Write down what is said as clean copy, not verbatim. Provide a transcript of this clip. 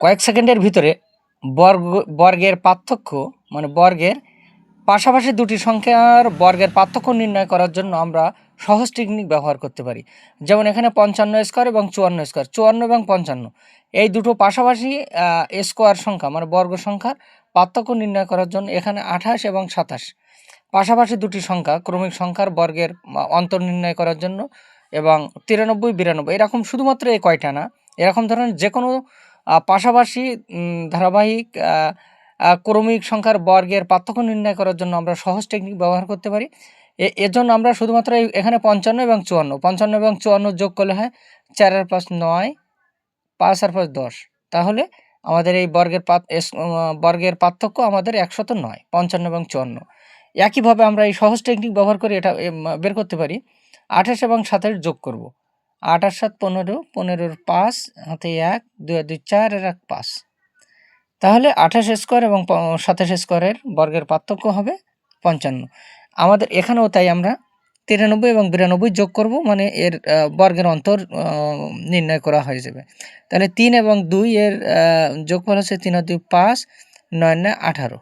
কয়েক সেকেন্ডের ভিতরে বর্গের পার্থক্য মানে বর্গের পাশাপাশি দুটি সংখ্যার বর্গের পার্থক্য নির্ণয় করার জন্য আমরা সহজ টেকনিক ব্যবহার করতে পারি। যেমন এখানে 55 স্কোয়ার এবং 54 স্কোয়ার, 54 এবং 55 এই দুটো পাশাপাশি স্কোয়ার সংখ্যা মানে বর্গ সংখ্যার পার্থক্য নির্ণয় করার জন্য এখানে 28 এবং 27 পাশাপাশি দুটি সংখ্যা ক্রমিক সংখ্যার বর্গের অন্তর নির্ণয় করার জন্য, এবং 93 92 এরকম শুধুমাত্র এই কয়টা না, এরকম ধরনের যে কোনো পাশাপাশি ধারাবাহিক ক্রমিক সংখ্যার বর্গের পার্থক্য নির্ণয় করার জন্য আমরা সহজ টেকনিক ব্যবহার করতে পারি। এর জন্য আমরা শুধুমাত্র এখানে 55 এবং 54 এবং 54 যোগ করলে হয় 4 আর 5 9, 5 আর 5 10, তাহলে আমাদের এই বর্গের পার্থক্য আমাদের 109, 55 এবং 54। একইভাবে আমরা এই সহজ টেকনিক ব্যবহার করে এটা বের করতে পারি। 28 এবং 27 যোগ করব, 8 আর 7 15, 15 5 হাতে 1, 2 আর 2 4 আর 1 5, তাহলে 28 স্কোয়ার এবং 27 স্কোয়ারের বর্গের পার্থক্য হবে 55। আমাদের এখানেও তাই আমরা 93 এবং 92 যোগ করব, মানে এর বর্গের অন্তর নির্ণয় করা হয়ে যাবে। তাহলে 3 এবং 2 এর যোগফল হচ্ছে 3 আর 2 5, 9 9 18।